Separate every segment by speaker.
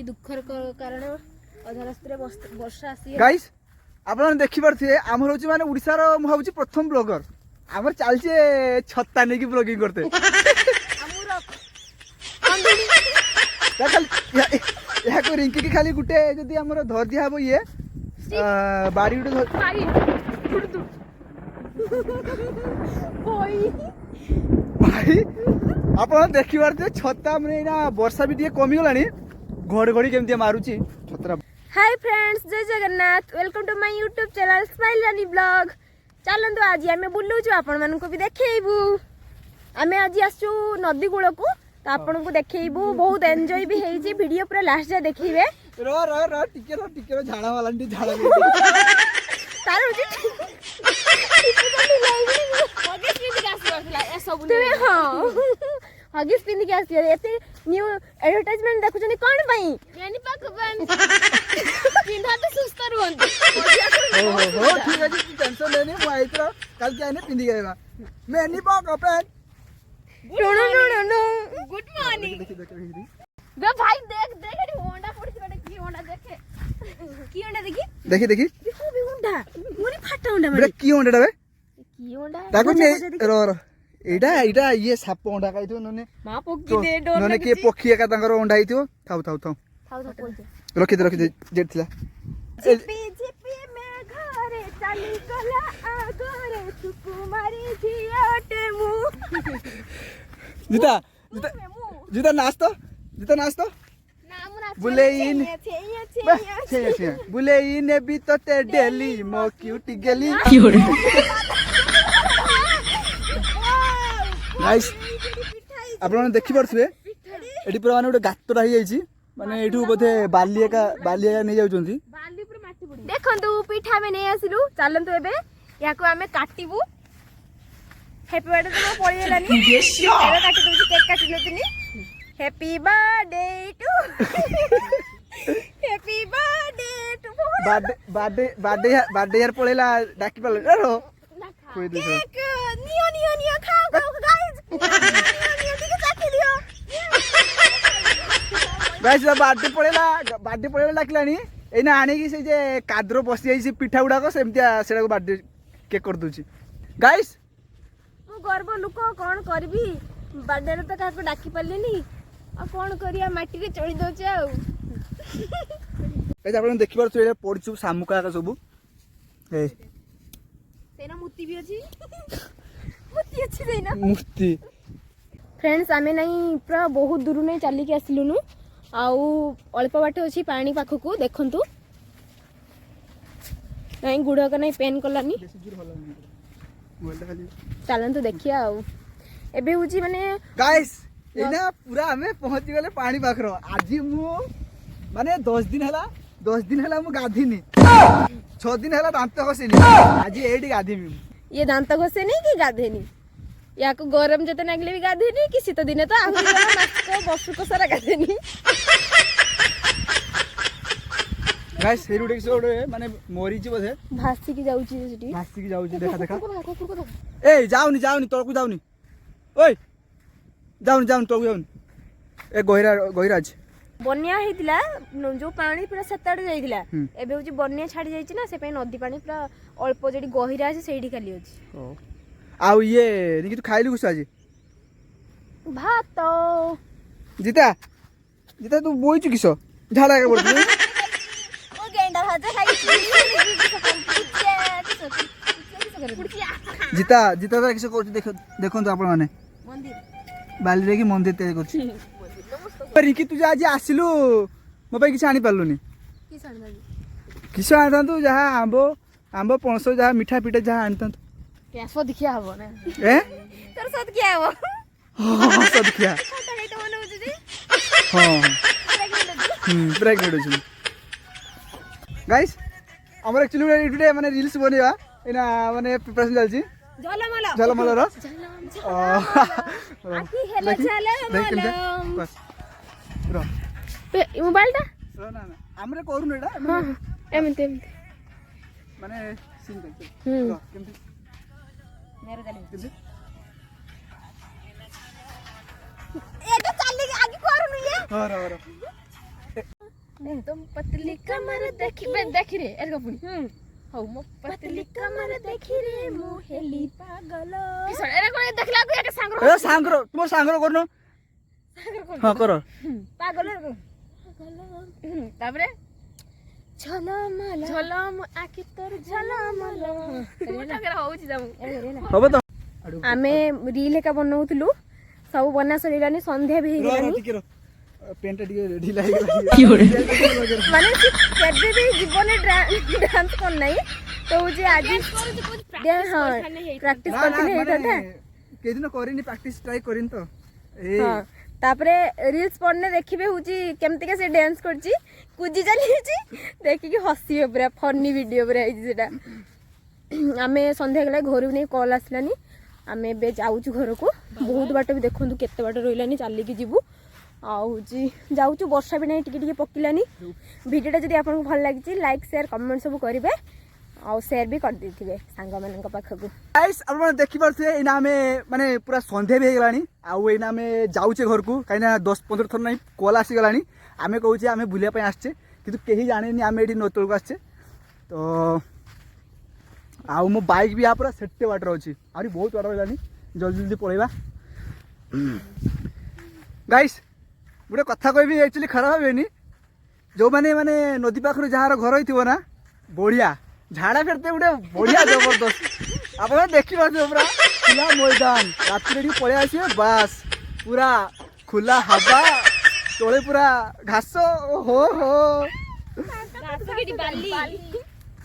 Speaker 1: दुखर कारण अधा रास्ते वर्षा आसी
Speaker 2: गाइस आपण देखि परथे हमर होची माने ओडिसा रो म होची प्रथम ब्लॉगर हमर चालचे छत्ता नेकी ब्लॉगिंग करते या को रिंकी की खाली गुटे जदी हमर धर दिया हबो ये बाड़ी गुटे भाई आपण देखि परथे छत्ता माने ना वर्षा भी दिए कमी गलानी घड़ी केमती मारुची छतरा।
Speaker 1: हाय फ्रेंड्स जय Jagannath welcome to my YouTube channel smile Rani blog. चलतु आज आम बुलूचु आपण मानक भी देखैबू। आम आज आसु नदी कूल को तो आपन को देखैबू बहुत एंजॉय भी हेजी वीडियो पूरा लास्ट जा देखिबे।
Speaker 2: रो टिके झाड़ा वाला झाड़ा
Speaker 1: तार होजी हगिस पिंदी के आसी ए सब तुमे हां हगिस पिंदी के आसी एते न्यू एडवर्टाइजमेंट देखुछनी कोन पई यानी पाक पिंधा तो सुस्त रहंती
Speaker 2: हो ठीक है जी टेंशन लेने मु आइतरा कल क्या ने पिंदी गएगा मैं नहीं पाक अपन
Speaker 1: नो गुड मॉर्निंग बे भाई देख देख होंडा पड़छ बड़े की होंडा देखे की होंडा देखी देखी देखो बे होंडा मोरी फाटा होंडा
Speaker 2: बे की होंडा बे
Speaker 1: की होंडा
Speaker 2: ताको ने रो एटा ये साप होंडा काइथो नने
Speaker 1: मा पोकी दे डोर
Speaker 2: नने के पोखी एका तांगर होंडा आइथो थाउ रखि दे जेट थिला
Speaker 1: झिपी में घरे चाली गला आगरे सुकुमारी झियाटे मु
Speaker 2: जीता नाच तो बुले इन बुले इन भी तो ते डेली मो क्यूटी गेली नाइस आपण देखि परथुए एठी पुरा माने गोटे गातरा ही जाईची माने एठू बोधे बालिएका नै जाउचंती
Speaker 1: बाली पुरा माटी पड़ी देखंतु पिठा में नै आसिलु चलंतु एबे याको हमें काटिबू। हैप्पी बर्थडे तो पड़ी गेलानी एबे काटि दोची केक काटि लेतिनी happy birthday to happy birthday to birthday यार पळेला डाकी पाले रो कोई दे केक नियो खाओ गाइस नियो ठीक काटि लियो
Speaker 2: गाइस बर्थडे पळेला डाकलानी एना आनी की से जे काद्रो बसी जाई से पिठा गुडा को सेमतिया सेडा को बर्थडे केक कर दोची गाइस
Speaker 1: मु गर्व लुक कोन करबी बर्थडे रे तो काको डाकी पल्लेनी आ कोन करिया माटी रे चोड़ी दोचे आ
Speaker 2: गाइस आपण देखि परछु एटा पडछु सामुका का सबु ए
Speaker 1: सेना मुत्ती भी अछि मुत्ती अछि देना
Speaker 2: मुत्ती
Speaker 1: फ्रेंड्स आमे नहीं पूरा बहुत दूर नहीं चली के आसिलुनु आउ अल्प बाट अछि पानी पाखकू देखंतु नहीं गुड़ का नहीं पेन कलानी चलंतु देखिया आउ एबे हुची माने
Speaker 2: गाइस एना पूरा हमें पहुंच गेले पानी पाखरो आज मु माने 10 दिन हला मु गाधीनी 6 दिन हला दांत घसेनी आज एडी गाधीमी
Speaker 1: ये दांत घसे नहीं कि गाधेनी या को गरम जते नागले भी गाधेनी कि शीत दिने तो आहुरी मास्को बसु को सारा गाधेनी
Speaker 2: गाइस हेरुडे सोडे माने मोरी छी बधे
Speaker 1: भासी की जाउची सेठी
Speaker 2: भासी की जाउची देखा ए जाउनी तळकु जाउनी ओय जाउनी तळकु जाउनी ए गहिराज
Speaker 1: बन्या हेतिला जो पानी पूरा सताडे जाइतिला एबे होची बन्या छाडी जाइची ना से पे नदी पानी पूरा अल्प जेडी गहिरा আছে सेठी खाली अछि
Speaker 2: ओ आउ ये निकी तू खाइलु कुछ आज
Speaker 1: भात
Speaker 2: जीता तू बोइचु किसो झाडा के बोलतु
Speaker 1: ओ गेंडा भात खाइची
Speaker 2: जीता तो किसो करछ देखंतु आपण माने
Speaker 1: मंदिर
Speaker 2: बाली रे की मंदिर तय करछ रिकी तू आज आसिलु मो पे किछ आनी पालुनी किसो आनतांतु जहा आंबो पणसो जहा मिठा पिठा जहा आनतांतु
Speaker 1: कैसो दिखिया हबो ना
Speaker 2: ए
Speaker 1: तोर साथ क्या हबो
Speaker 2: हां सब दिखिया
Speaker 1: फोटो हेतो मन होची जी
Speaker 2: हां प्रेग्नेंट होची गाइस हमर एक्चुअली टुडे माने रील्स बनेवा एना माने प्रिपरेशन चलची झलमल रो
Speaker 1: आकी हेला झलमल
Speaker 2: बस रो
Speaker 1: पे मोबाइल ता
Speaker 2: रो ना हमरे करू एटा
Speaker 1: हां एमते
Speaker 2: माने सीन करते रो केमती
Speaker 1: मेरे चली
Speaker 2: केमती
Speaker 1: एटा चली आगे करू ये
Speaker 2: रो
Speaker 1: तुम पतली कमर देखिबे देखि रे एरको पुनी हौ मो पतली कमर देखि रे मु हेली पागल किसो एरे कोन देखला को एक सांगरो
Speaker 2: ए सांगरो तुम सांगरो करनो हां करो
Speaker 1: पागल रे ताबरे झलम आखि तोर झलम मोटा कर होउची जाऊ
Speaker 2: होबो तो
Speaker 1: आमे रील का बनाउतलु सब बना सरीलानी संध्या भी हेगलानी
Speaker 2: पेंट ढीला लागला
Speaker 1: माने केबे भी जीवन डांस कर नहीं तो जे आज हां प्रैक्टिस करथिले हेटा था
Speaker 2: के दिन करिनी प्रैक्टिस ट्राई करिन तो ए
Speaker 1: हां तापरे रील्स पढ़ने देखिबे हुची केमति के से डांस करची कुजी चली छी देखि कि हसिबे पूरा फनी वीडियो पूरा आई सेटा आमे संध्या गला घर नै कॉल आसलानी आमे बे जाउछु घर को बहुत बाट भी देखंतु केते बाट रोइलानी चाली की जीवु आउची जाउछु वर्षा भी नै टिके टिके पकिलानी वीडियोटा जदी आपन को भल लागिची लाइक शेयर कमेंट सब करिवे आ शेयर भी कर देथिबे सांगा मानन का पाखकु
Speaker 2: गाइस अपन देखि परथे इना में माने पूरा संध्या भी हेगलानी आ इना में जाउचे घर को काइना 10-15 थर नै कॉल आसी गलानी आमे कहूचे आमे बुलिया पय आछे किंतु केही जानेनी आमे एठी नोतल को आछे तो आउ मो बाइक भी आ पूरा सेट्टे वाटर अछि आरी बहुत वाटर हेलानी जल्दी जल्दी पळेबा गाइस गुटे कथा कहबी एक्चुअली खराब हेबेनी जो माने नदी पाखर जहार घर होइथिबो ना बढ़िया झाड़ा फेरते गुटे बढ़िया जबरदस्त आपण देखि पाछे पूरा खुला मैदान रात रे पळे आसीए बस पूरा खुला हवा तोले पूरा घास हो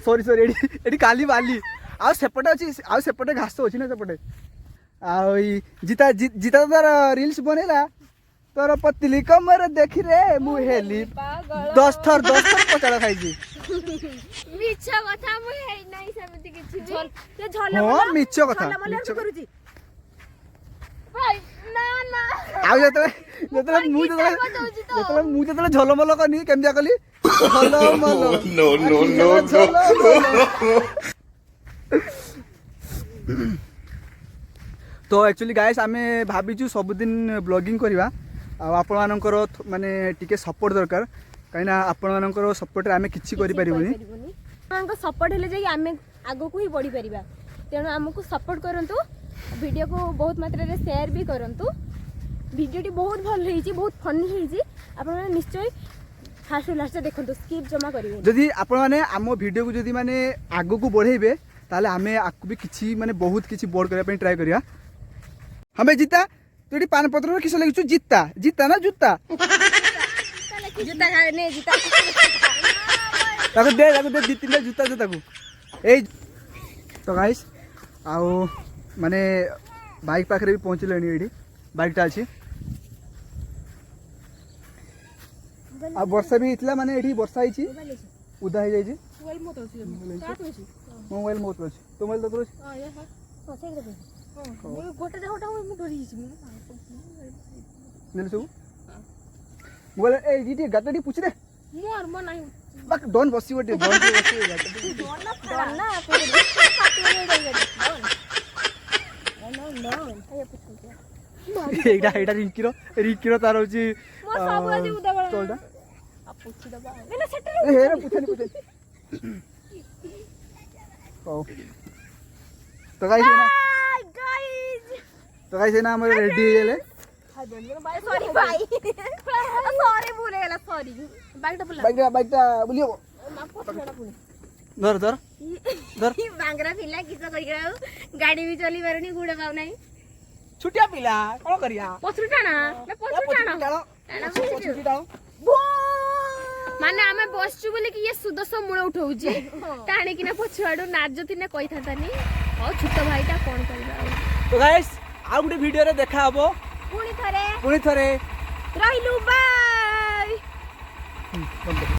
Speaker 2: सॉरी एडी काली बाली आ सेपटे अछि आ सेपटे घास अछि ना सेपटे आ जीता जीता तार रील्स बनेला तोर पतली कमर देखि रे मु हेली 10 थर पचाड़ा खाइ छी
Speaker 1: मिच्छा कथा मु हे नै समिति किछि ते झल
Speaker 2: हां मिच्छा कथा मिच्छा करूची भाई ना आ जतले मु जतले झलमल कनी केमजा कली झलमल नो तो एक्चुअली गाइस आमे भाबिचु सब दिन ब्लॉगिंग करबा आपण मानकर माने टिके सपोर्ट दरकार कहिना आपण मानकर सपोर्ट रे आमे किछि करि परिबोनी
Speaker 1: मानकर सपोर्ट हेले जे आमे आगो को ही बढ़ी परिबा तेनो हमकु सपोर्ट करंतु वीडियो को बहुत मात्रा रे शेयर भी करंतु वीडियोटी बहुत भल हेची बहुत फनी हेची आपण निश्चय फास्ट लास्ट देखंतु स्किप जमा करिवे
Speaker 2: जदी आपण माने हमो वीडियो को जदी माने आगो को बढ़ेबे ताले आमे आकु भी किछि माने बहुत किछि बोर्ड करिया पे ट्राई करिया हमें जीता तोडी पान पत्र में किस लगिछु जीता जीता ना जूता
Speaker 1: जूता ने जीता
Speaker 2: ताको दे दी तीन जूता दे ताको ए तो गाइस आउ माने बाइक पाखरे भी पहुंचलेनी एडी बाइकटा अछि आ वर्षा भी इतला माने एडी वर्षा आइछि उदा हे जाइछि मोबाइल मोत अछि तो मोबाइल तो अछि हां ये हां से गोटे जहोटा मु धरि छि नेल सब मोबाइल ए जीटी गाटडी पूछ दे
Speaker 1: मोर मन नाही
Speaker 2: बक डोन बसी बटे डोन बसी गाटडी डोन ना
Speaker 1: पाटी ले गई डोन
Speaker 2: एटा रिंकिरो तार होची
Speaker 1: मोर सब आज उदा बळ
Speaker 2: चलडा
Speaker 1: आ पूछ दबा ना सेटर
Speaker 2: ए हे पूछनी ओ तो गाइस ना हम रेडी हो गेले
Speaker 1: सॉरी भाई सॉरी भूल गेला सॉरी
Speaker 2: बाइकटा बुलियो धर
Speaker 1: बांगरा पिला किस करिया गाड़ी भी चली पारनी गुड़ पाउ नाही
Speaker 2: छुटिया पिला कोन करिया
Speaker 1: पछुरी टाणा माने आमे बसचु बोले कि ये सुदस मूळ उठौची टाणी किना पछुआडू नाजतिने कहि थातानी ओ छोटो भाईटा कोन करबा
Speaker 2: तो गाइस आ गुटे वीडियो रे देखा हबो
Speaker 1: पुणी थरे
Speaker 2: रहिलु
Speaker 1: बाय